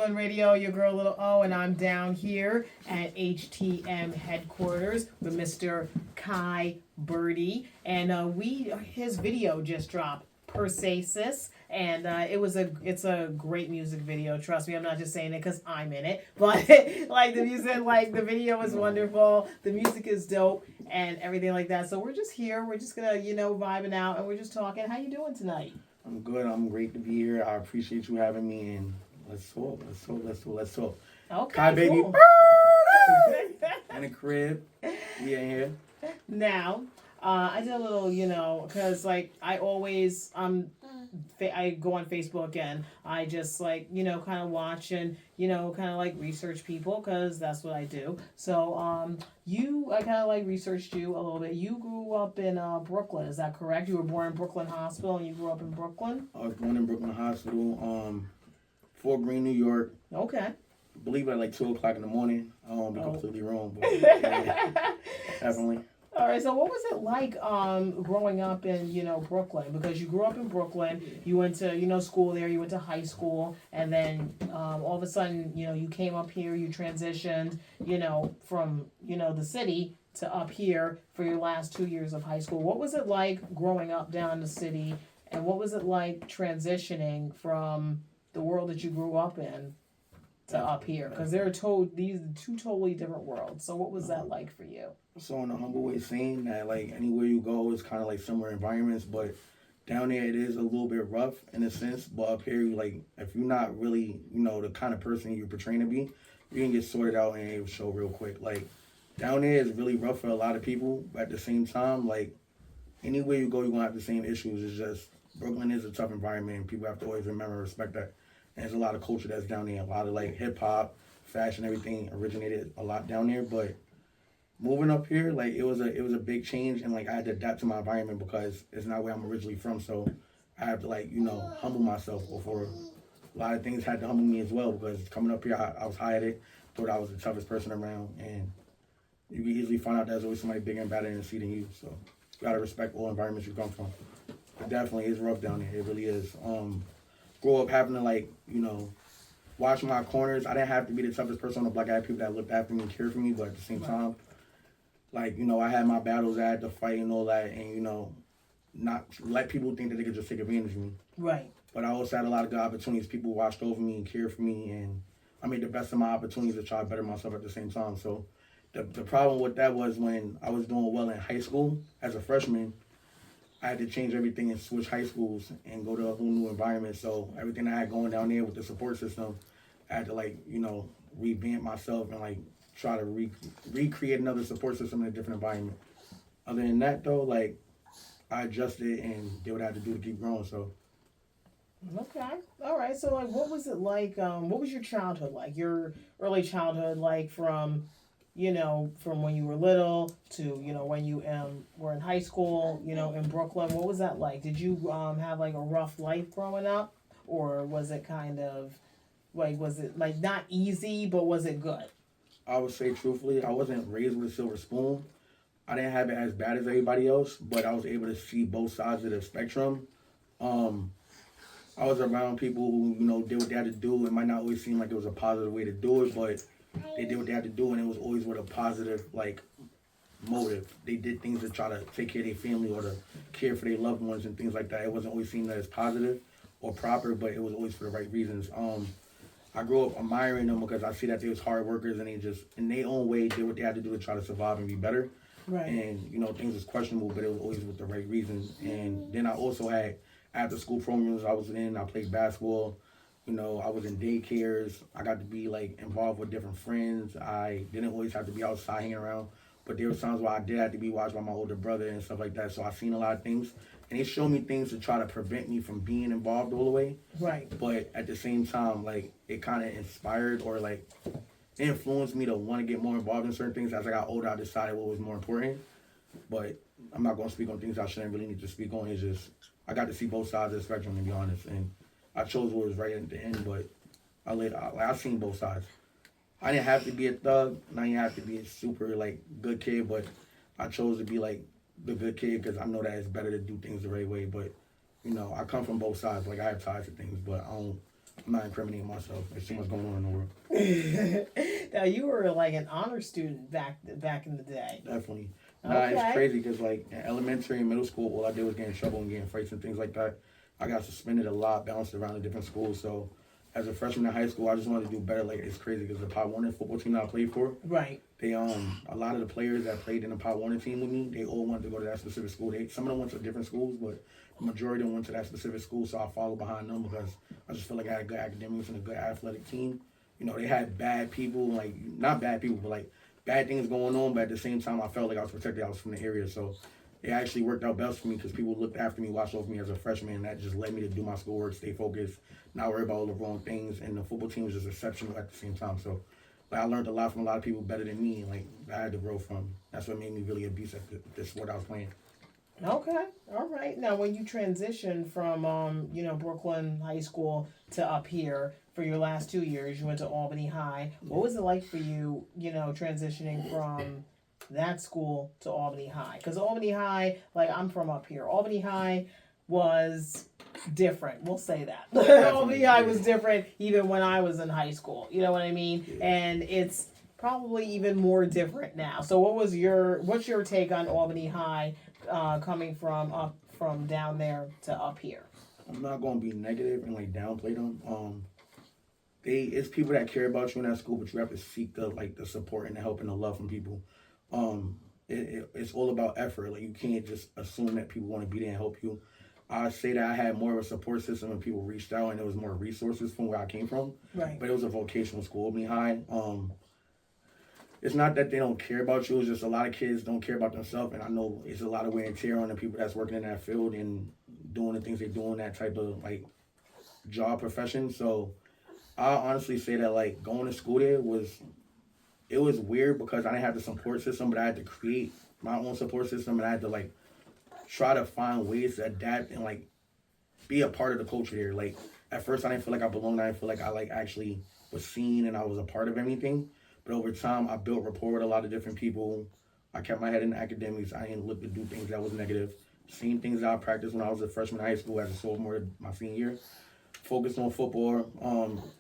One Radio, your girl Little O, and I'm down here at HTM headquarters with Mr. Kaibabii, and his video just dropped, Perseus, and it's a great music video. Trust me, I'm not just saying it because I'm in it, but like the music, like the video is wonderful, the music is dope, and everything like that. So we're just here, we're just gonna vibing out, and we're just talking. How you doing tonight? I'm good. I'm great to be here. I appreciate you having me, and let's talk. Okay, Kaibabii, cool. in the crib. We in here. Now, I did a little, because like I always I go on Facebook and I just like kind of watch and kind of like research people because that's what I do. So I kind of like researched you a little bit. You grew up in Brooklyn, is that correct? You were born in Brooklyn Hospital and you grew up in Brooklyn. I was born in Brooklyn Hospital, Fort Greene, New York. Okay. I believe at like 2:00 in the morning. I won't be completely wrong, but yeah, definitely. All right, so what was it like growing up in, Brooklyn? Because you grew up in Brooklyn, you went to, school there, you went to high school, and then all of a sudden, you came up here, you transitioned, from, the city to up here for your last 2 years of high school. What was it like growing up down in the city, and what was it like transitioning from the world that you grew up in to up here? Because these are two totally different worlds. So what was that like for you? So in a humble way, saying that like anywhere you go is kind of like similar environments, but down there it is a little bit rough in a sense. But up here, like if you're not really the kind of person you're portraying to be, you can get sorted out and it'll show real quick. Like down there is really rough for a lot of people, but at the same time, like anywhere you go, you're gonna have the same issues. It's just Brooklyn is a tough environment, and people have to always remember and respect that. And there's a lot of culture that's down there, a lot of like hip hop, fashion, everything originated a lot down there, but moving up here, like it was a big change, and like I had to adapt to my environment because it's not where I'm originally from. So I have to like humble myself before a lot of things had to humble me as well. Because coming up here, I was high-headed, thought I was the toughest person around, and you can easily find out there's always somebody bigger and better in the seat than you. So you gotta respect all environments you come from. It definitely is rough down there. It really is. Grow up having to like watch my corners. I didn't have to be the toughest person on the block. I had people that looked after me and cared for me, but at the same time, like, I had my battles I had to fight and all that, and, not let people think that they could just take advantage of me. Right. But I also had a lot of good opportunities. People watched over me and cared for me, and I made the best of my opportunities to try to better myself at the same time. So the problem with that was when I was doing well in high school as a freshman, I had to change everything and switch high schools and go to a whole new environment. So everything I had going down there with the support system, I had to, like, revamp myself and, like, try to recreate another support system in a different environment. Other than that, though, like, I adjusted and did what I had to do to keep growing, so. Okay. All right. So, like, what was it like, what was your childhood like? Your early childhood, like, from when you were little to, when you were in high school, in Brooklyn. What was that like? Did you have, like, a rough life growing up? Or was it kind of, like, was it, like, not easy, but was it good? I would say truthfully, I wasn't raised with a silver spoon. I didn't have it as bad as everybody else, but I was able to see both sides of the spectrum. I was around people who, did what they had to do. It might not always seem like it was a positive way to do it, but they did what they had to do, and it was always with a positive, like, motive. They did things to try to take care of their family or to care for their loved ones and things like that. It wasn't always seen as positive or proper, but it was always for the right reasons. I grew up admiring them because I see that they was hard workers and they just, in their own way, did what they had to do to try to survive and be better. Right. And, things was questionable, but it was always with the right reasons. And then I also had after school programs I was in. I played basketball. I was in daycares. I got to be, like, involved with different friends. I didn't always have to be outside hanging around. But there were times where I did have to be watched by my older brother and stuff like that. So I've seen a lot of things. And they showed me things to try to prevent me from being involved all the way. Right. But at the same time, like, it kind of inspired or, like, influenced me to want to get more involved in certain things. As I got older, I decided what was more important. But I'm not going to speak on things I shouldn't really need to speak on. It's just, I got to see both sides of the spectrum, to be honest. And I chose what was right at the end, but I seen both sides. I didn't have to be a thug, and I didn't have to be a super, like, good kid, but I chose to be, like, the good kid because I know that it's better to do things the right way. But, I come from both sides. Like, I have ties to things, but I don't I'm not incriminating myself. There's too much going on in the world. Now you were like an honor student back in the day. Definitely. Okay. It's crazy because like in elementary and middle school, all I did was get in trouble and get in fights and things like that. I got suspended a lot, bounced around in different schools. So as a freshman in high school, I just wanted to do better. Like it's crazy because the Pop Warner football team that I played for, Right. they a lot of the players that played in the Pop Warner team with me, they all wanted to go to that specific school. Some of them went to different schools, but the majority of them went to that specific school. So I followed behind them because I just feel like I had good academics and a good athletic team. You know, they had bad people, like not bad people, but like bad things going on. But at the same time, I felt like I was protected. I was from the area, so it actually worked out best for me because people looked after me, watched over me as a freshman, and that just led me to do my schoolwork, stay focused, not worry about all the wrong things. And the football team was just exceptional at the same time. So like I learned a lot from a lot of people better than me, and like I had to grow from. That's what made me really a beast at the sport I was playing. Okay. All right. Now, when you transitioned from Brooklyn High School to up here for your last 2 years, you went to Albany High. What was it like for you, transitioning from that school to Albany High? Because Albany High, like I'm from up here, Albany High was different. We'll say that. Albany High was different even when I was in high school. You know what I mean? Yeah. And it's probably even more different now. So what's your take on Albany High coming from down there to up here? I'm not gonna be negative and like downplay them. It's people that care about you in that school, but you have to seek the support and the help and the love from people. It's all about effort. Like you can't just assume that people want to be there and help you. I say that I had more of a support system and people reached out and there was more resources from where I came from. Right. But it was a vocational school, Albany High. It's not that they don't care about you. It's just a lot of kids don't care about themselves, and I know it's a lot of wear and tear on the people that's working in that field and doing the things they do in that type of like job profession. So I honestly say that like going to school there was weird because I didn't have the support system, but I had to create my own support system, and I had to like try to find ways to adapt and like be a part of the culture there. Like at first I didn't feel like I belonged. I didn't feel like I like actually was seen and I was a part of anything. But over time, I built rapport with a lot of different people. I kept my head in the academics. I didn't look to do things that was negative. Same things that I practiced when I was a freshman in high school as a sophomore my senior year. Focused on football.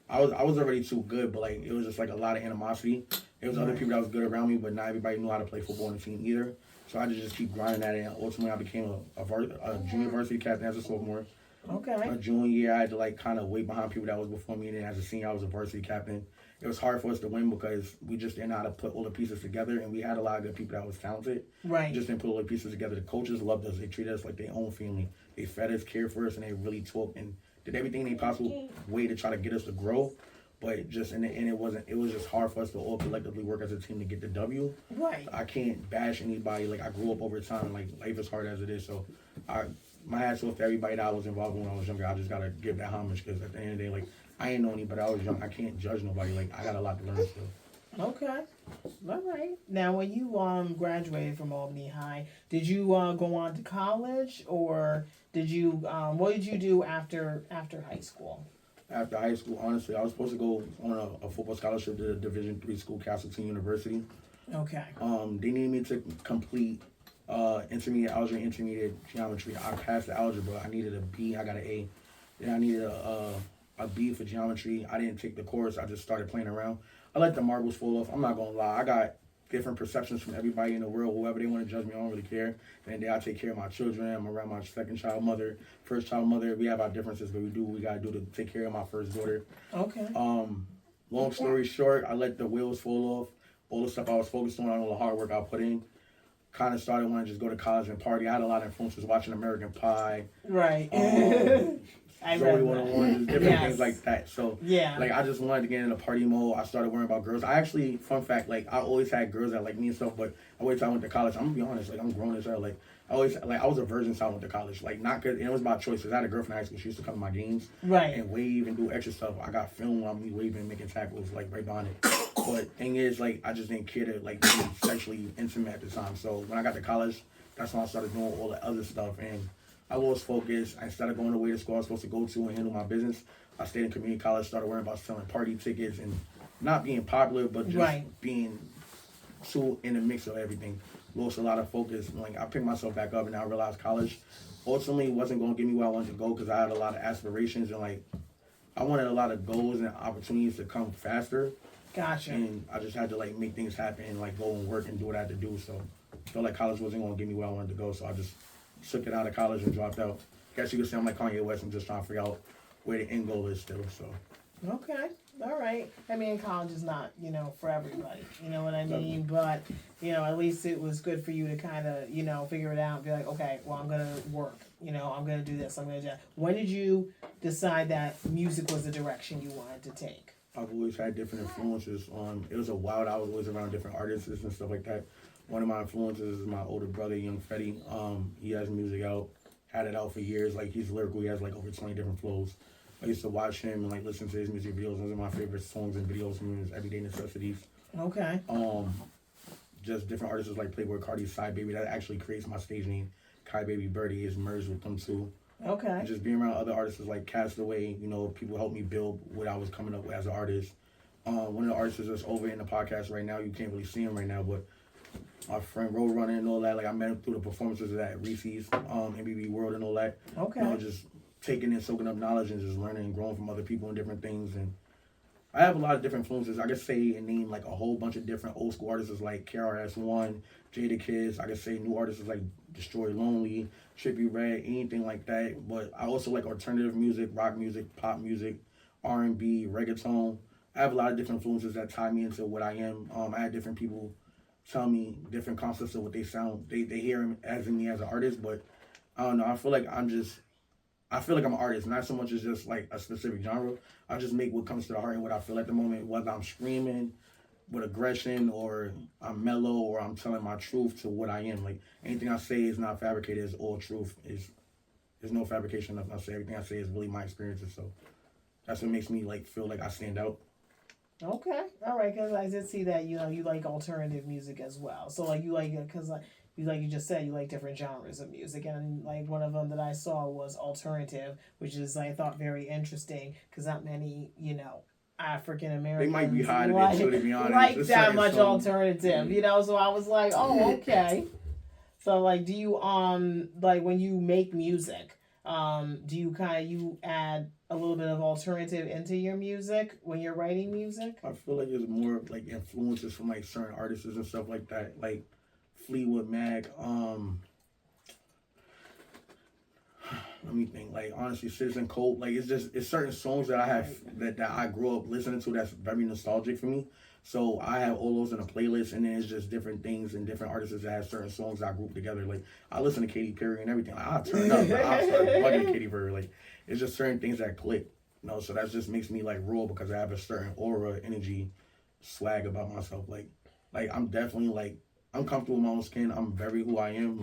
I was already too good, but like it was just like a lot of animosity. There was other people that was good around me, but not everybody knew how to play football on the team either. So I had to just keep grinding at it. And ultimately, I became a junior varsity captain as a sophomore. Okay. My junior year, I had to like kind of wait behind people that was before me, and then as a senior, I was a varsity captain. It was hard for us to win because we just didn't know how to put all the pieces together, and we had a lot of good people that was talented. Right. Just didn't put all the pieces together. The coaches loved us. They treated us like their own family. They fed us, cared for us, and they really talked and did everything they possible way to try to get us to grow. But just in the end, it was just hard for us to all collectively work as a team to get the W. Right. I can't bash anybody. Like I grew up over time, and like life is hard as it is. So my hats off to everybody that I was involved with when I was younger. I just gotta give that homage because at the end of the day, like I ain't know anybody. I was young. I can't judge nobody. Like I got a lot to learn still. Okay. All right. Now, when you graduated from Albany High, did you go on to college, or did you what did you do after high school? After high school, honestly, I was supposed to go on a football scholarship to the Division III school, Castleton University. Okay. They needed me to complete intermediate algebra, intermediate geometry. I passed the algebra. I needed a B. I got an A. Then I needed a B for geometry. I didn't take the course. I just started playing around. I let the marbles fall off. I'm not gonna lie. I got different perceptions from everybody in the world. Whoever they want to judge me, I don't really care. And then I take care of my children. I'm around my second child mother, first child mother. We have our differences, but we do what we gotta do to take care of my first daughter. Okay. Long story short, I let the wheels fall off. All the stuff I was focused on, all the hard work I put in, kind of started wanting to just go to college and party. I had a lot of influences watching American Pie. Right. I Zoe read 101, different things like that. So, yeah. like, I just wanted to get into party mode. I started worrying about girls. I actually, fun fact, like, I always had girls that like me and stuff, but I waited till I went to college. I'm gonna be honest, like, I'm grown as hell. Like, I was a virgin until I went to college. Like, not good, and it was by choice. Cause I had a girlfriend in high school. She used to come to my games. Right. And wave and do extra stuff. I got filmed on me waving, making tackles, like, right behind it. But thing is, like, I just didn't care to, like, be sexually intimate at the time. So, when I got to college, that's when I started doing all the other stuff. And I lost focus. Instead of going away to school I was supposed to go to and handle my business, I stayed in community college, started worrying about selling party tickets and not being popular, but just being too in the mix of everything. Lost a lot of focus. Like I picked myself back up and I realized college ultimately wasn't going to give me where I wanted to go because I had a lot of aspirations and like I wanted a lot of goals and opportunities to come faster. Gotcha. And I just had to like make things happen and like go and work and do what I had to do. So I felt like college wasn't gonna give me where I wanted to go. So I just took it out of college and dropped out. Guess you could say I'm like Kanye West. I'm just trying to figure out where the end goal is still. So Okay. All right. I mean, college is not, for everybody. You know what I mean? But, at least it was good for you to kind of, figure it out and be like, okay, well, I'm going to work. I'm going to do this. I'm going to do that. When did you decide that music was the direction you wanted to take? I've always had different influences. It was a while I was always around different artists and stuff like that. One of my influences is my older brother, Young Fetty. He has music out, had it out for years. Like, he's lyrical. He has like over 20 different flows. I used to watch him and like listen to his music videos. Those are my favorite songs and videos from his Everyday Necessities. Okay. Just different artists like Playboy Cardi's 6irdie. That actually creates my stage name. Kaibabii Birdie is merged with them too. Okay. And just being around other artists like Castaway, people helped me build what I was coming up with as an artist. One of the artists that's over in the podcast right now, you can't really see him right now, but my friend Roadrunner and all that, like I met him through the performances of that Reese's, MBB World and all that. Okay. Just taking and soaking up knowledge and just learning and growing from other people and different things. And I have a lot of different influences. I could say and name like a whole bunch of different old school artists like KRS-One, Jada Kids. I could say new artists like Destroy Lonely, Trippie Redd, anything like that. But I also like alternative music, rock music, pop music, R&B, reggaeton. I have a lot of different influences that tie me into what I am. I had different people tell me different concepts of what they sound. They hear him as in me as an artist, but I don't know. I feel like I'm an artist, not so much as just like a specific genre. I just make what comes to the heart and what I feel at the moment, whether I'm screaming with aggression or I'm mellow or I'm telling my truth to what I am. Like anything I say is not fabricated, it's all truth. There's no fabrication of I say. Everything I say is really my experiences. So that's what makes me like feel like I stand out. Okay. All right. Because I did see that, you like alternative music as well. So like you like, because like you just said, you like different genres of music, and like one of them that I saw was alternative, which is I thought very interesting because not many African Americans they might be hiding it too, to be honest. Like that much songs. alternative, So I was like, oh, okay. So like, do you like when you make music, do you add a little bit of alternative into your music when you're writing music? I feel like there's more like influences from like certain artists and stuff like that, like Fleetwood Mac. Let me think. Like honestly, Citizen Cult. Like it's certain songs that I have that I grew up listening to that's very nostalgic for me. So I have all those in a playlist, and then it's just different things and different artists that have certain songs I group together. Like I listen to Katy Perry and everything. Like I turn up. Like, I start bugging Katy Perry. Like it's just certain things that click. So that just makes me like raw because I have a certain aura, energy, swag about myself. Like I'm definitely like I'm comfortable in my own skin. I'm very who I am.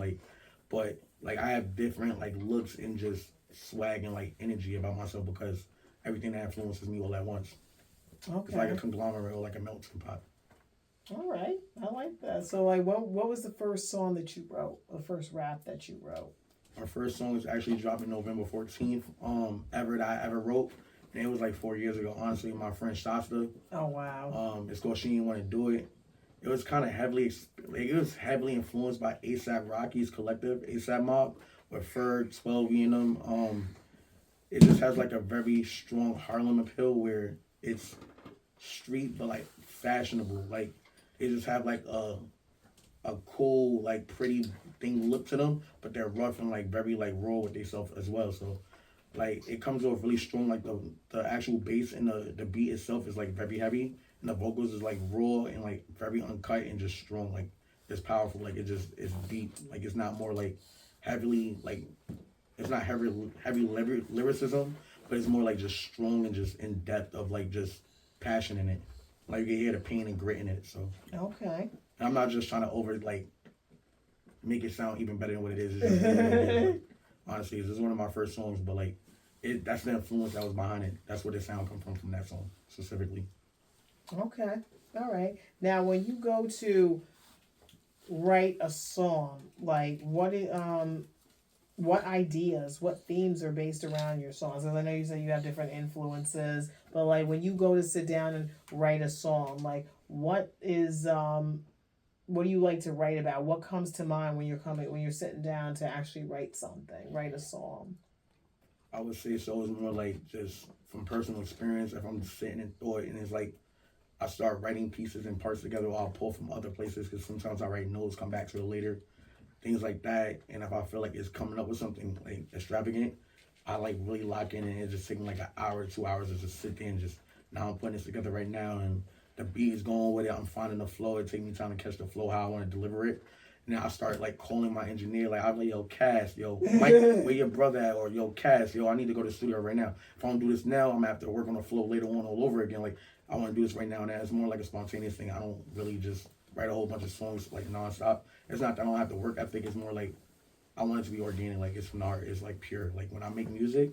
But I have different like looks and just swag and like energy about myself because everything that influences me all at once. Okay. It's like a conglomerate or like a melting pot. All right, I like that. So like, what was the first song that you wrote? The first rap that you wrote? Our first song is actually dropping November 14th. Ever that I ever wrote, and it was like 4 years ago. Honestly, my friend Shasta. Oh wow. It's called She Didn't Want to Do It. It was kind of heavily influenced by ASAP Rocky's collective, ASAP Mob, with Ferg, 12 and them. It just has like a very strong Harlem appeal where it's street but like fashionable. Like they just have like a cool like pretty thing look to them, but they're rough and like very like raw with themselves as well. So like it comes off really strong. Like the actual bass and the beat itself is like very heavy. And the vocals is like raw and like very uncut and just strong. Like it's powerful. Like it's deep. Like it's not more like heavily like it's not heavy lyricism, but it's more like just strong and just in depth of like just passion in it. Like you can hear the pain and grit in it. So okay. And I'm not just trying to make it sound even better than what it is. It's just, honestly, this is one of my first songs, but like that's the influence that was behind it. That's where the sound come from that song specifically. Okay. All right. Now, when you go to write a song, like what ideas, what themes are based around your songs? As I know you said you have different influences, but like when you go to sit down and write a song, like what do you like to write about? What comes to mind when you're sitting down to actually write a song? I would say so. It's more like just from personal experience. If I'm just sitting in thought and it's like I start writing pieces and parts together, or I'll pull from other places because sometimes I write notes, come back to it later, things like that. And if I feel like it's coming up with something like extravagant, I like really lock in and it's just taking like an hour, 2 hours to just sit there and just now I'm putting this together right now and the beat is going with it. I'm finding the flow. It takes me time to catch the flow, how I want to deliver it. Now I start like calling my engineer, like I'm like, yo, Cass, yo, Mike, where your brother at? Or yo, Cass, yo, I need to go to the studio right now. If I don't do this now, I'm gonna have to work on the flow later on all over again. Like I want to do this right now and that. It's more like a spontaneous thing. I don't really just write a whole bunch of songs like nonstop. It's not that I don't have to work ethic. It's more like I want it to be organic. Like it's from the heart. It's like pure. Like when I make music,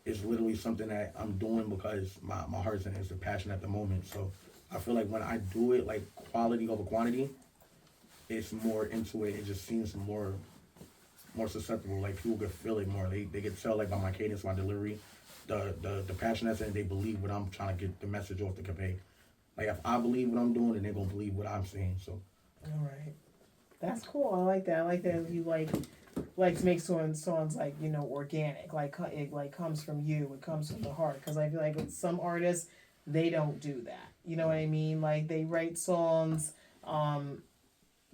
it's literally something that I'm doing because my heart's in it. It's a passion at the moment. So I feel like when I do it, like quality over quantity, it's more into it. It just seems more susceptible. Like people could feel it more. They could tell like by my cadence, my delivery, the passion that's in it. They believe what I'm trying to get the message off the convey. Like if I believe what I'm doing, then they're gonna believe what I'm saying. So. All right, that's cool. I like that. I like that you like to make songs like organic. Like it like comes from you. It comes from the heart. Because I feel like with some artists, they don't do that. You know what I mean? Like they write songs.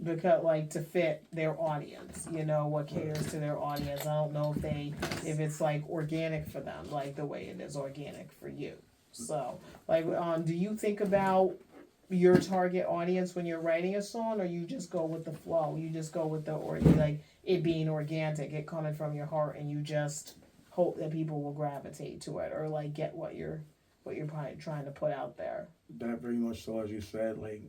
Because like to fit their audience, what caters to their audience. I don't know if it's like organic for them, like the way it is organic for you. So, like, do you think about your target audience when you're writing a song, or you just go with the flow? You just go with like it being organic, it coming from your heart, and you just hope that people will gravitate to it, or like get what you're probably trying to put out there. That very much so, as you said, like,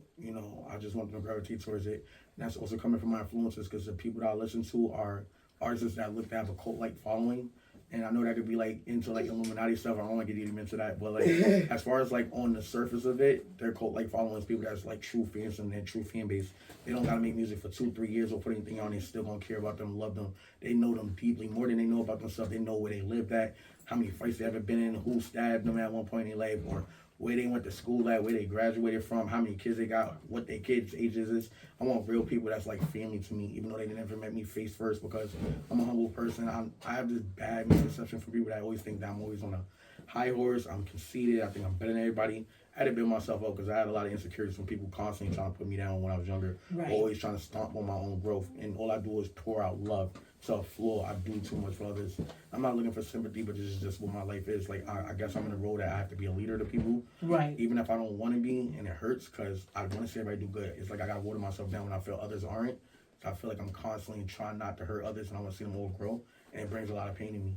I just want them to gravitate towards it. And that's also coming from my influences because the people that I listen to are artists that look to have a cult-like following. And I know that could be like into like Illuminati stuff. I don't want to get even into that. But like as far as like on the surface of it, they're cult-like followings, people that's like true fans and their true fan base. They don't got to make music for 2-3 years or put anything on. They're still going to care about them, love them. They know them deeply, more than they know about themselves. They know where they lived at, how many fights they ever been in, who stabbed them at one point in their life, or where they went to school at, where they graduated from, how many kids they got, what their kids' ages is. I want real people that's like family to me, even though they never met me face first, because I'm a humble person. I have this bad misconception for people that always think that I'm always on a high horse. I'm conceited. I think I'm better than everybody. I had to build myself up because I had a lot of insecurities from people constantly trying to put me down when I was younger. Right. Always trying to stomp on my own growth. And all I do is pour out love to a floor. I do too much for others. I'm not looking for sympathy, but this is just what my life is. Like, I guess I'm in a role that I have to be a leader to people. Right. Even if I don't want to be, and it hurts because I want to see everybody do good. It's like I got to water myself down when I feel others aren't. So I feel like I'm constantly trying not to hurt others, and I want to see them all grow. And it brings a lot of pain to me.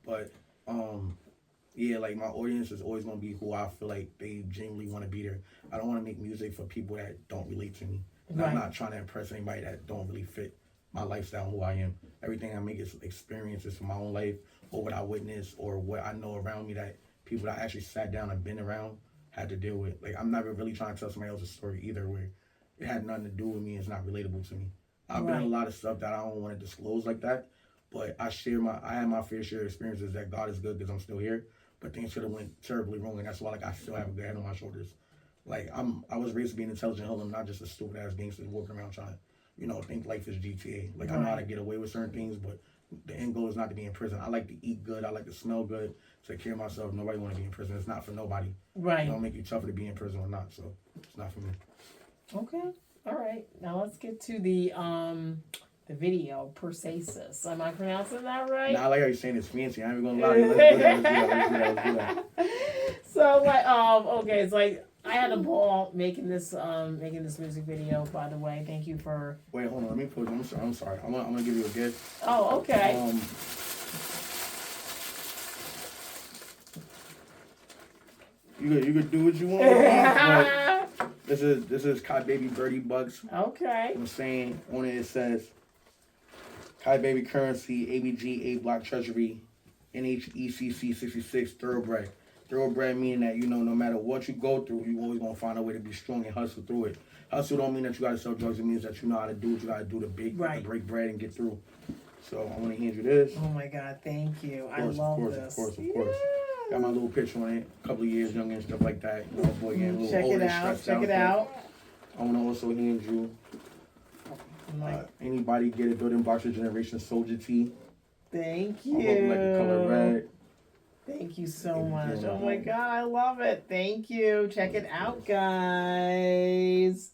But, yeah, like my audience is always going to be who I feel like they genuinely want to be there. I don't want to make music for people that don't relate to me. And I'm not trying to impress anybody that don't really fit my lifestyle and who I am. Everything I make is experiences from my own life or what I witnessed or what I know around me that people that I actually sat down and been around had to deal with. Like, I'm never really trying to tell somebody else's story either where it had nothing to do with me. It's not relatable to me. I've been in a lot of stuff that I don't want to disclose like that, but I had my fair share of experiences that God is good because I'm still here. But things could have went terribly wrong, and that's why, like, I still have a good head on my shoulders. Like, I was raised to be an intelligent hoodlum, not just a stupid ass gangster walking around trying to, think life is GTA. Like, I know how to get away with certain things, but the end goal is not to be in prison. I like to eat good. I like to smell good. Take care of myself. Nobody want to be in prison. It's not for nobody. Right. It don't make you tougher to be in prison or not. So it's not for me. Okay. All right. Now let's get to the video, Perseus. Am I pronouncing that right? Nah, I like how you're saying it's fancy. I ain't even gonna lie to you. Let's do that. So like, okay, it's like I had a ball making this music video. By the way, thank you for. Wait, hold on. Let me put. I'm sorry. I'm gonna give you a gift. Oh, okay. You could do what you want with these, but this is Kaibabii Birdie Bucks. Okay. I'm saying on it says Kaibabii currency, ABG, A block treasury, NHECC 66 thoroughbred. Thoroughbred meaning that, no matter what you go through, you always gonna find a way to be strong and hustle through it. Hustle don't mean that you gotta sell drugs. It means that you know how to do what you gotta do to break bread and get through. So I want to hand you this. Oh my God, thank you. I love this. Of course. Got my little picture on it. A couple of years younger and stuff like that. Boy getting a little older, stressed out. Check it out. I want to also hand you anybody get a building blocks of generation soldier tee. Thank I hope you like the color you. red. Thank you so Thank much. you. Oh my God, I love it. Thank you. Check it out, guys.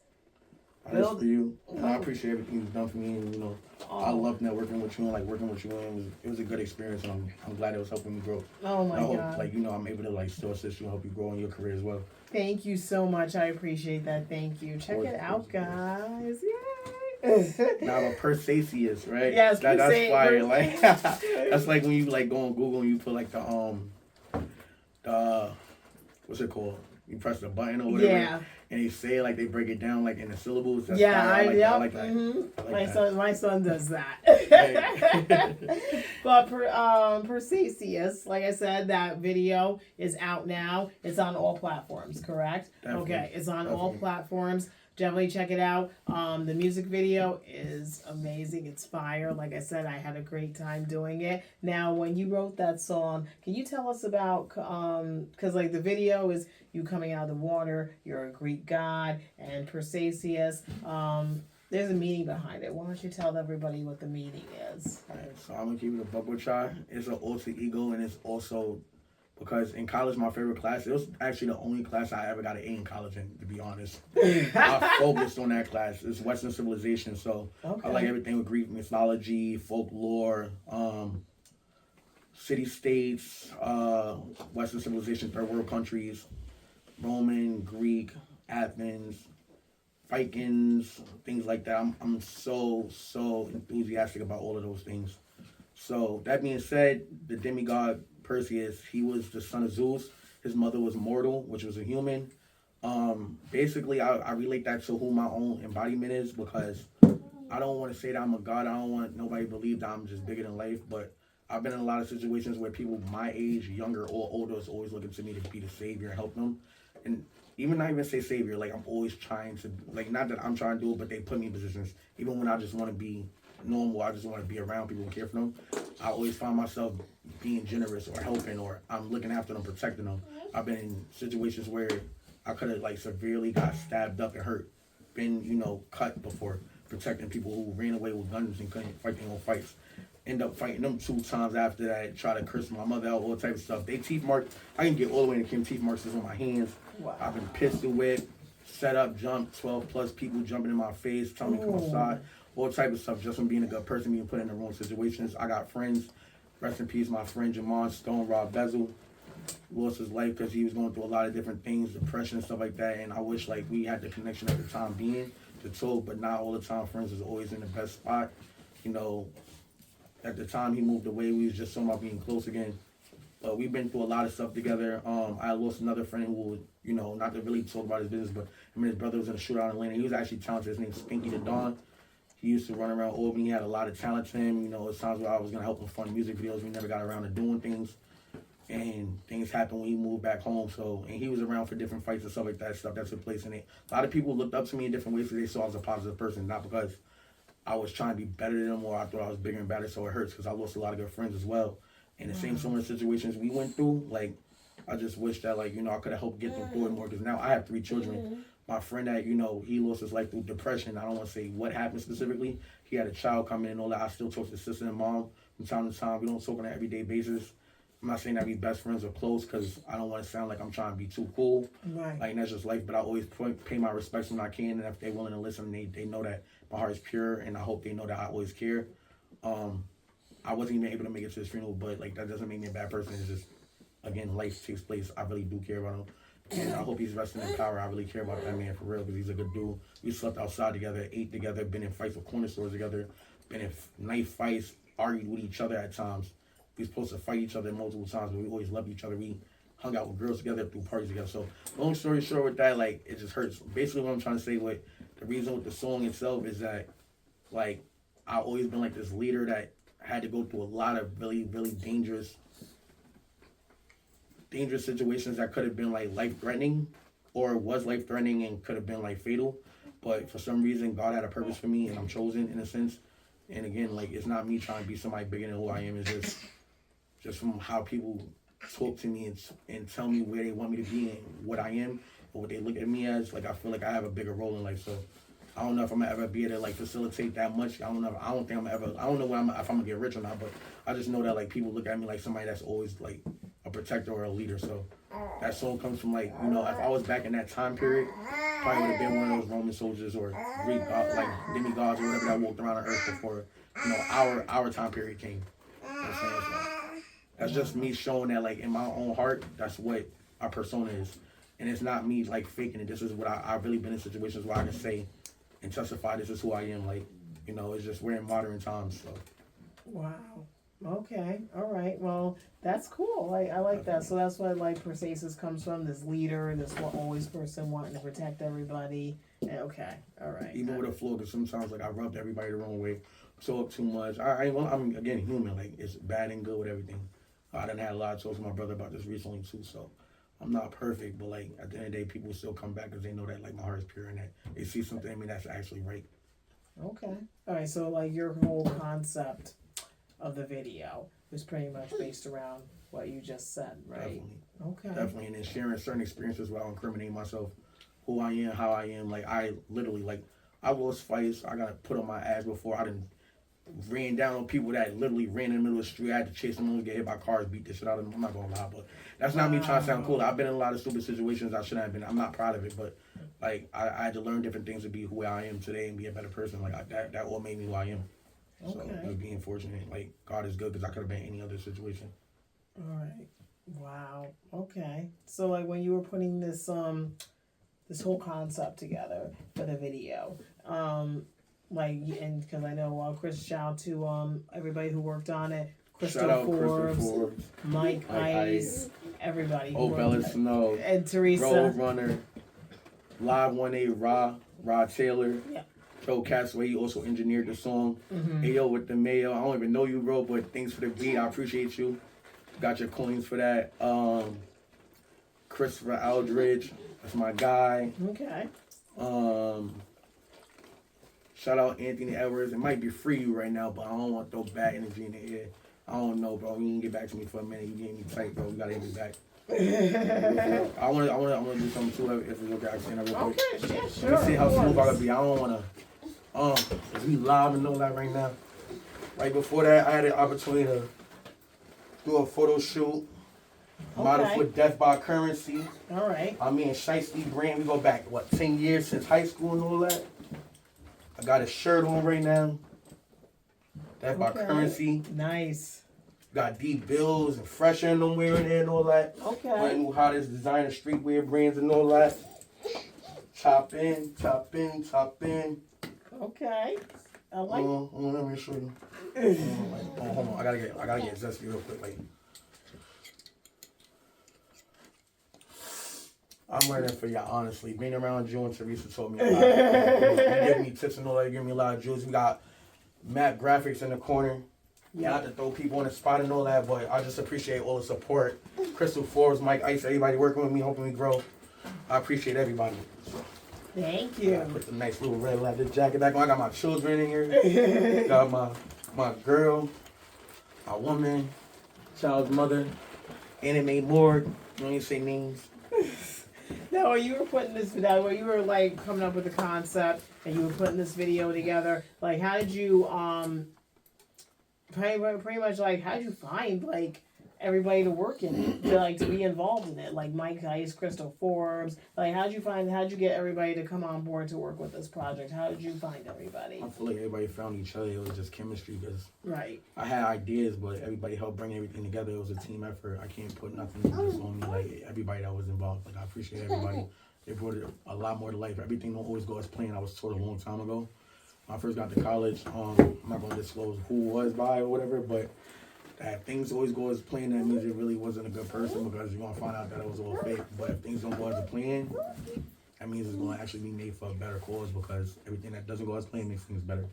That's Build. for you. And I appreciate everything you've done for me. And, I Oh, love networking with you and like working with you. And it was a good experience. And I'm glad it was helping me grow. oh And my I hope God. I'm able to like still assist you and help you grow in your career as well. Thank you so much. I appreciate that. Thank you. Check course, it of out, course. guys. Yay. Now I'm a Perseus, right? Yes, That's fire. Like Perseus. that's like when you like go on Google and you put like the what's it called? You press the button or whatever. Yeah. And they say like they break it down like in the syllables. That's Yeah, fire. yep. I like that. Mm-hmm. I like My son does that. Right. But Perseus, like I said, that video is out now. It's on all platforms, correct? Definitely. Okay, it's on all Definitely. platforms. Definitely check it out. The music video is amazing. It's fire. Like I said, I had a great time doing it. Now, when you wrote that song, can you tell us about, because like the video is you coming out of the water, you're a Greek god, and Perseus. There's a meaning behind it. Why don't you tell everybody what the meaning is? Alright, so I'm gonna keep it a buck with y'all. It's an alter ego, and it's also because in college, my favorite class, it was actually the only class I ever got an A in college in, to be honest. I focused on that class. It's Western civilization, so Okay. I like everything with Greek mythology, folklore, city-states, Western civilization, third world countries, Roman, Greek, Athens, Vikings, things like that. I'm so enthusiastic about all of those things. So that being said, the demigod Perseus, he was the son of Zeus. His mother was mortal, which was a human. Basically, I relate that to who my own embodiment is because I don't want to say that I'm a god. I don't want nobody to believe that I'm just bigger than life. But I've been in a lot of situations where people my age, younger or older, is always looking to me to be the savior and help them. And even not even say savior, like I'm always trying to, like not that I'm trying to do it, but they put me in positions. Even when I just want to be normal, I just want to be around people and care for them. I always find myself being generous or helping, or I'm looking after them, protecting them. I've been in situations where I could have like severely got stabbed up and hurt, been cut before, protecting people who ran away with guns and couldn't fight their own fights. End up fighting them 2 times after that, try to curse my mother out, all type of stuff. They teeth marks, I can get all the way to Kim teeth marks on my hands. Wow. I've been pistol whipped, set up, jumped, 12 plus people jumping in my face, telling me to come outside, all type of stuff just from being a good person, being put in the wrong situations. I got friends, rest in peace, my friend Jamon Stone, Rob Bezel, lost his life because he was going through a lot of different things, depression, stuff like that, and I wish like we had the connection at the time being to talk, but not all the time. Friends was always in the best spot. At the time he moved away, we was just talking about being close again. But we've been through a lot of stuff together. I lost another friend who, not to really talk about his business, but him and his brother was in a shootout in Atlanta. He was actually talented. His name's Stinky the Don. He used to run around Albany. He had a lot of talent to him. It's times where I was going to help him fund music videos. We never got around to doing things. And things happened when he moved back home. And he was around for different fights and stuff like that, stuff that took place. And a lot of people looked up to me in different ways because they saw I was a positive person, not because I was trying to be better than them or I thought I was bigger and better, so it hurts because I lost a lot of good friends as well. And the same similar situations we went through, like, I just wish that, I could have helped get them through it more because now I have 3 children. My friend that, he lost his life through depression. I don't want to say what happened specifically. He had a child come in and all that. I still talk to his sister and mom from time to time. We don't talk on an everyday basis. I'm not saying that we best friends or close because I don't want to sound like I'm trying to be too cool. Right. Like, that's just life. But I always pay my respects when I can. And if they're willing to listen, they know that my heart is pure. And I hope they know that I always care. I wasn't even able to make it to his funeral, but, that doesn't make me a bad person. It's just, again, life takes place. I really do care about him. And I hope he's resting in power. I really care about that man for real because he's a good dude. We slept outside together, ate together, been in fights with corner stores together, been in knife fights, argued with each other at times. We were supposed to fight each other multiple times, but we always loved each other. We hung out with girls together, threw parties together. So, long story short with that, it just hurts. Basically, what I'm trying to say with the reason with the song itself is that, I've always been this leader that had to go through a lot of really, really dangerous situations that could have been life-threatening or was life-threatening and could have been fatal. But for some reason, God had a purpose for me and I'm chosen in a sense. And again, it's not me trying to be somebody bigger than who I am. It's just from how people talk to me and tell me where they want me to be and what I am or what they look at me as. I feel like I have a bigger role in life. So I don't know if I'm gonna ever be able to like facilitate that much. I don't know. I don't think I'm ever. I don't know when if I'm gonna get rich or not. But I just know that like people look at me like somebody that's always like a protector or a leader. So that soul comes from like, you know, if I was back in that time period, probably would have been one of those Roman soldiers or Greek like demigods or whatever that walked around the earth before, you know, our time period came. You know what I'm saying? So that's just me showing that like in my own heart, that's what our persona is. And it's not me like faking it. This is what I've really been in situations where I can say and testify this is who I am. Like, you know, it's just we're in modern times. So. Wow. Okay. All right. Well, that's cool. I like that. So that's what like Perseus comes from. This leader, this always person wanting to protect everybody. Okay. All right. Even with a flow, because sometimes like I rubbed everybody the wrong way, so up too much. I'm again human. Like it's bad and good with everything. I done had a lot of talks with my brother about this recently too. So. I'm not perfect, but like at the end of the day, people still come back because they know that like my heart is pure and that they see something in me that's actually right. Okay. All right. So like your whole concept of the video was pretty much based around what you just said, right? Definitely. Okay. Definitely, and then sharing certain experiences without incriminating myself, who I am, how I am. Like I literally like I lost fights. I got put on my ass before. I didn't ran down on people that literally ran in the middle of the street. I had to chase them, get hit by cars, beat the shit out of them. I'm not gonna lie, but that's not me trying to sound cool. I've been in a lot of stupid situations I shouldn't have been. I'm not proud of it, but like I had to learn different things to be who I am today and be a better person. Like that all made me who I am. So it was being fortunate. Like God is good because I could have been any other situation. All right. Wow. Okay. So like when you were putting this this whole concept together for the video, like, and because I know Chris, shout out to everybody who worked on it. Crystal Forbes, Mike Ice, everybody. Oh, Bella Snow, and Teresa. Road Runner, Live 1A, Rod Taylor. Yeah. Joe Castaway, he also engineered the song. Mm-hmm. Ayo with the mayo. I don't even know you, bro, but thanks for the beat. I appreciate you. Got your coins for that. Christopher Aldridge, that's my guy. Okay. Shout out Anthony Edwards. It might be free you right now, but I don't want to throw bad energy in the air. I don't know, bro. You didn't get back to me for a minute. You getting me tight, bro. We gotta hit me back. I wanna do something too if it's okay. I can real quick. Okay, yeah, sure. Let me see how smooth I gotta be. I don't wanna. Cause we live and all that right now. Right before that, I had an opportunity to do a photo shoot. Model for Death by Currency. All right. Me and 6irdie brand. We go back 10 years since high school and all that. I got a shirt on right now. Death by Currency. Nice. Got deep bills and fresher in them wearing it and all that. Okay. Brand new hottest designer streetwear brands and all that. Chop in. Okay. I like. Let me show you. Hold on. I gotta get zesty real quick. Like, I'm learning for y'all, honestly. Being around you and Teresa told me a lot. You give me tips and all that. You give me a lot of jewels. We got map graphics in the corner. Yeah. Not to throw people on the spot and all that, but I just appreciate all the support. Crystal Forbes, Mike Ice, everybody working with me, helping me grow. I appreciate everybody. Thank you. I put the nice little red leather jacket back on. I got my children in here. Got my girl, my woman, child's mother, Anime Morgue. You don't even say names. No, you were putting this video, where you were like coming up with the concept and you were putting this video together. Like, how did you pretty much like how did you find like everybody to work in it, to be involved in it? Like Mike Ice, Crystal Forbes. Like, how'd you get everybody to come on board to work with this project? How did you find everybody? I feel like everybody found each other. It was just chemistry because right. I had ideas, but everybody helped bring everything together. It was a team effort. I can't put nothing just on me. Like, everybody that was involved. Like, I appreciate everybody. They brought it a lot more to life. Everything don't always go as planned. I was told a long time ago. When I first got to college, I'm not going to disclose who was by or whatever, but that things always go as planned, that means it really wasn't a good person because you're going to find out that it was all fake. But if things don't go as planned, that means it's going to actually be made for a better cause because everything that doesn't go as planned makes things better.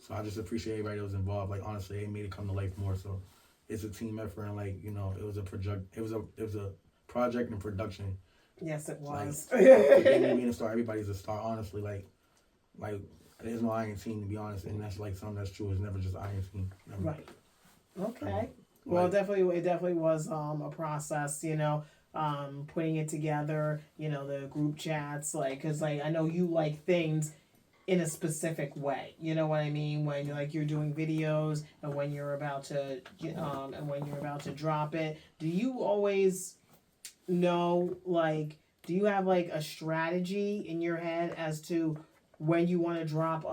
So I just appreciate everybody that was involved. Like, honestly, it made it come to life more. So it's a team effort and, like, you know, it was a project and production. Yes, it was. Like, me being a star, everybody's a star, honestly. Like there's no Iron Team, to be honest, and that's like something that's true. It's never just Iron Team. Never. Right. Okay. Well, it definitely was a process, you know, putting it together, you know, the group chats, like, cause like I know you like things in a specific way. You know what I mean? When you're doing videos and when you're about to drop it, do you always know, like, do you have like a strategy in your head as to when you want to drop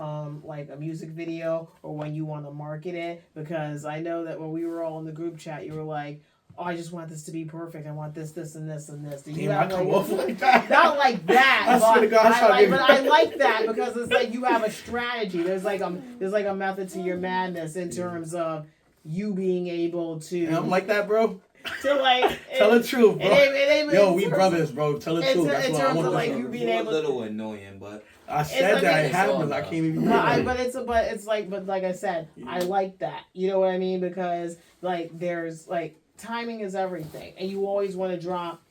like a music video or when you want to market it? Because I know that when we were all in the group chat, you were like, oh, I just want this to be perfect. I want this, this, and this, and this. Do you have like that? Not like that. I swear to God, but I like that because it's like you have a strategy. There's like a method to your madness in terms of you being able to. And I'm like that, bro. To like tell the truth, bro. Yo, we brothers, bro. Tell the truth. That's what I want. Like you being able. A little annoying, but I said that it happens. I can't even. But like I said, I like that. You know what I mean? Because like there's like timing is everything, and you always want to drop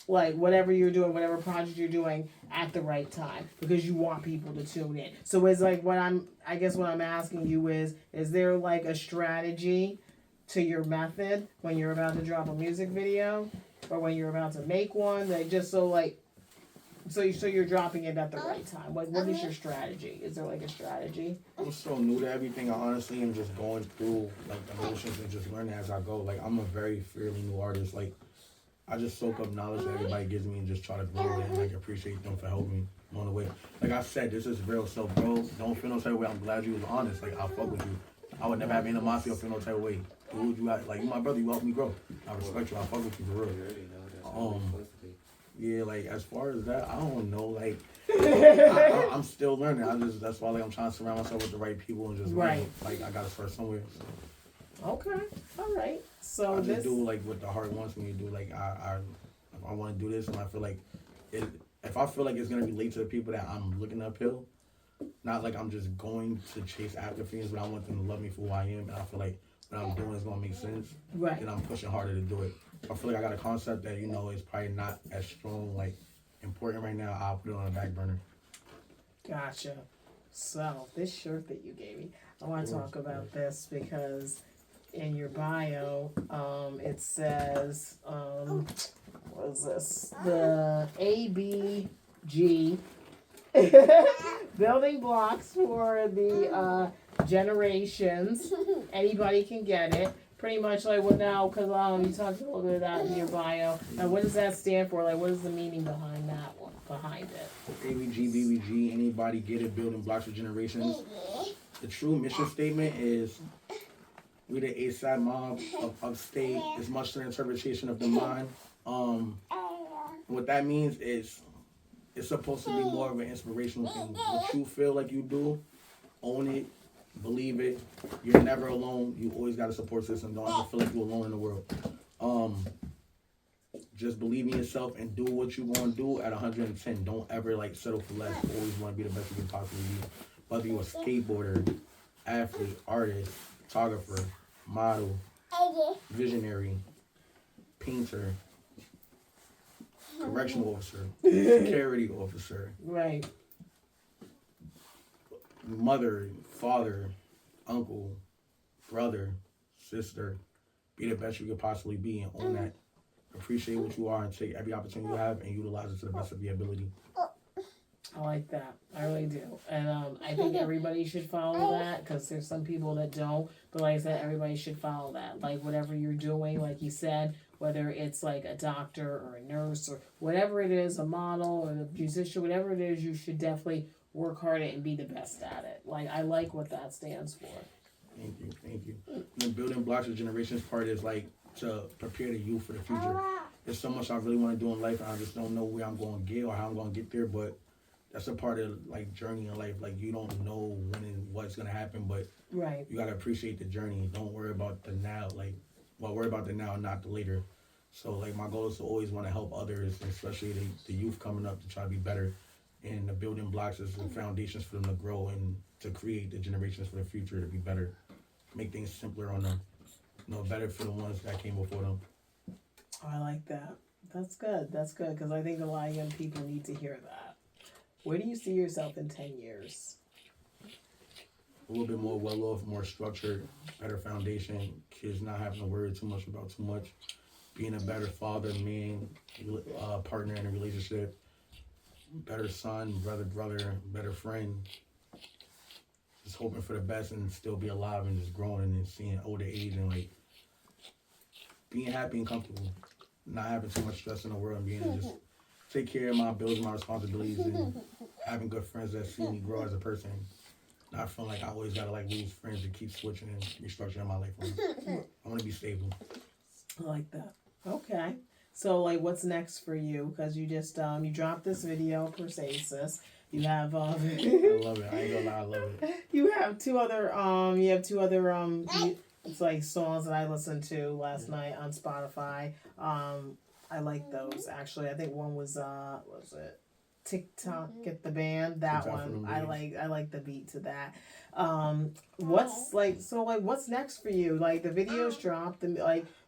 like whatever you're doing, whatever project you're doing at the right time because you want people to tune in. So it's like what I'm asking you is there like a strategy to your method when you're about to drop a music video or when you're about to make one, like just so you're dropping it at the right time? Like, what is your strategy? Is there like a strategy? I'm so new to everything. I honestly am just going through like the motions and just learning as I go. Like, I'm a very fairly new artist. Like, I just soak up knowledge that everybody gives me and just try to grow it and like appreciate them for helping me along the way. Like I said, this is real. So, bro, don't feel no type of way. I'm glad you was honest. Like, I fuck with you. I would never have animosity or feel no type of way. Dude, you got, like, you my brother, you helped me grow. I respect you. I fuck with you for real. Yeah, like, as far as that, I don't know. Like, I'm still learning. That's why, like, I'm trying to surround myself with the right people and just learn. Like, I gotta start somewhere. So. Okay, all right. So I just do like what the heart wants me to do. Like, I want to do this, and I feel like if I feel like it's gonna relate to the people that I'm looking uphill, not like I'm just going to chase after things, but I want them to love me for who I am, and I feel like what I'm doing is gonna make sense. Right. Then I'm pushing harder to do it. I feel like I got a concept that is probably not as strong, like important right now. I'll put it on the back burner. Gotcha. So this shirt that you gave me, I want to talk about this because in your bio, it says, what is this? The ABG building blocks for the generations. Anybody can get it. Pretty much like what now? Because you talked a little bit about in your bio. What does that stand for? Like, what is the meaning behind that one? Behind it? ABG, BBG. Anybody get it? Building blocks for generations. The true mission statement is: we the East Side mob of upstate. It's much to the interpretation of the mind. What that means is it's supposed to be more of an inspirational thing. What you feel like you do, own it, believe it. You're never alone. You always got a support system. Don't ever feel like you're alone in the world. Just believe in yourself and do what you're going to do at 110. Don't ever like settle for less. Always want to be the best you can possibly be. Whether you're a skateboarder, athlete, artist, photographer, model, visionary, painter, correctional officer, security officer, right, mother, father, uncle, brother, sister. Be the best you could possibly be and own that. Appreciate what you are and take every opportunity you have and utilize it to the best of your ability. I like that. I really do. And I think everybody should follow that because there's some people that don't. But like I said, everybody should follow that. Like whatever you're doing, like you said, whether it's like a doctor or a nurse or whatever it is, a model or a musician, whatever it is, you should definitely work hard at it and be the best at it. Like I like what that stands for. Thank you. The building blocks of generations part is like to prepare the youth for the future. There's so much I really want to do in life and I just don't know where I'm going to get or how I'm going to get there, but that's a part of like journey in life. Like you don't know when and what's gonna happen, but right. You gotta appreciate the journey. Don't worry about the now. Worry about the now and not the later. So like my goal is to always want to help others, especially the youth coming up to try to be better. And the building blocks is the foundations for them to grow and to create the generations for the future to be better. Make things simpler on them. Better for the ones that came before them. Oh, I like that. That's good. That's good because I think a lot of young people need to hear that. Where do you see yourself in 10 years? A little bit more well off, more structured, better foundation. Kids not having to worry too much about too much. Being a better father, man, partner in a relationship. Better son, brother, better friend. just hoping for the best and still be alive and just growing and seeing older age and like being happy and comfortable, not having too much stress in the world and being able to just take care of my bills, my responsibilities, and having good friends that see me grow as a person. Not feeling like I always gotta like lose friends and keep switching and restructuring my life. I want to be stable. I like that. Okay. So like, what's next for you? Because you just you dropped this video, Perseus. You have I love it. I ain't gonna lie, I love it. you have two other it's like songs that I listened to last night on Spotify. I like those actually. I think one was what was it? TikTok Get the Band. That TikTok one. I like the beat to that. What's next for you? Like the videos dropped and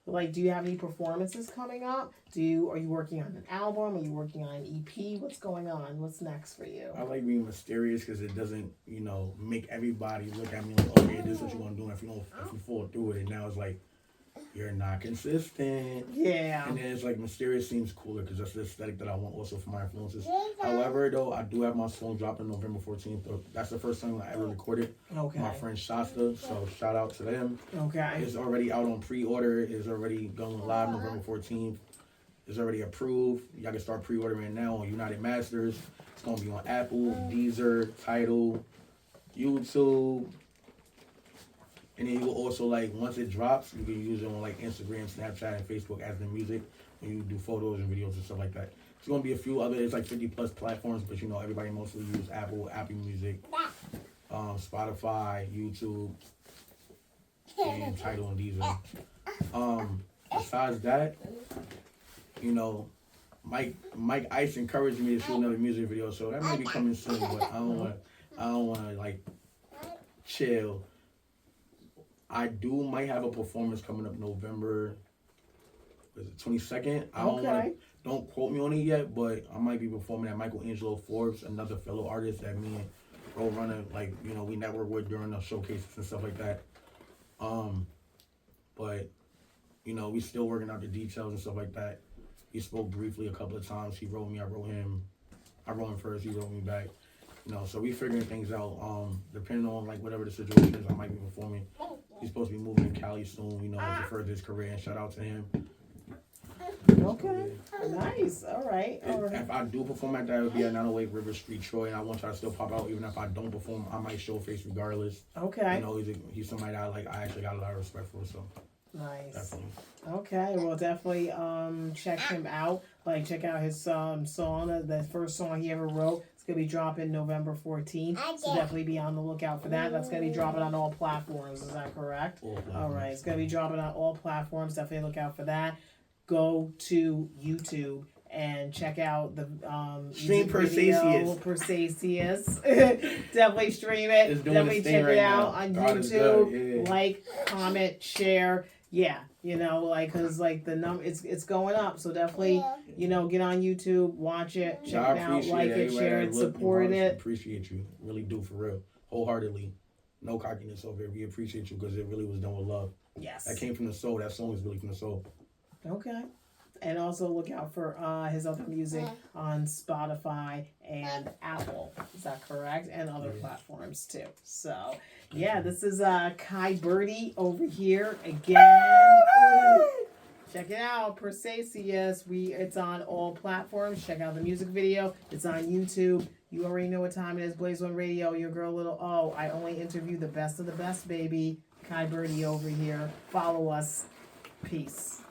like do you have any performances coming up? Are you working on an album? Are you working on an EP? What's going on? What's next for you? I like being mysterious because it doesn't, make everybody look at me like, okay, this is what you're gonna do. And if you fall through it, now it's like you're not consistent. Yeah. And then it's like mysterious seems cooler because that's the aesthetic that I want also for my influences. However, though, I do have my song dropping November 14th. That's the first song I ever recorded. Okay. My friend Shasta, so shout out to them. Okay. It's already out on pre-order. It's already going live November 14th. It's already approved. Y'all can start pre-ordering now on United Masters. It's going to be on Apple, Deezer, Tidal, YouTube. And then you will also, once it drops, you can use it on, Instagram, Snapchat, and Facebook as the music when you do photos and videos and stuff like that. There's going to be a few other, it's 50-plus platforms, but, everybody mostly use Apple Music, Spotify, YouTube, and Tidal and Deezer. Besides that, Mike Ice encouraged me to shoot another music video, so that might be coming soon, but I don't want to, chill. I might have a performance coming up November, 22nd. Don't quote me on it yet, but I might be performing at Michelangelo Forbes, another fellow artist that me and Bro Runner, we network with during the showcases and stuff like that. But, we still working out the details and stuff like that. He spoke briefly a couple of times. He wrote me, I wrote him. I wrote him first, he wrote me back. So we figuring things out. Depending on whatever the situation is, I might be performing. He's supposed to be moving to Cali soon, to further his career, and shout out to him. Okay, nice. All right. If I do perform at that, it would be at 908 River Street, Troy, and I want y'all to still pop out. Even if I don't perform, I might show face regardless. Okay. He's somebody that I actually got a lot of respect for, so. Nice. Definitely. Okay, well, definitely check him out. Check out his song, the first song he ever wrote. It's going to be dropping November 14th, so definitely be on the lookout for that. That's going to be dropping on all platforms, is that correct? All right, it's going to be dropping on all platforms. Definitely look out for that. Go to YouTube and check out the stream Perseus. Definitely stream it. Definitely check it out on YouTube. Like, comment, share. Yeah, because the number it's going up, so definitely get on YouTube, watch it, check it out, like it, share it, support it. Appreciate you, really do, for real, wholeheartedly. No cockiness over here. We appreciate you because it really was done with love. Yes, that came from the soul. That song is really from the soul. Okay. And also look out for his other music on Spotify and Apple. Is that correct? And other platforms too. So, yeah, this is Kaibabii over here again. Check it out, Perseus. It's on all platforms. Check out the music video. It's on YouTube. You already know what time it is. Blaze One Radio. Your girl, I only interview the best of the best, baby. Kaibabii over here. Follow us. Peace.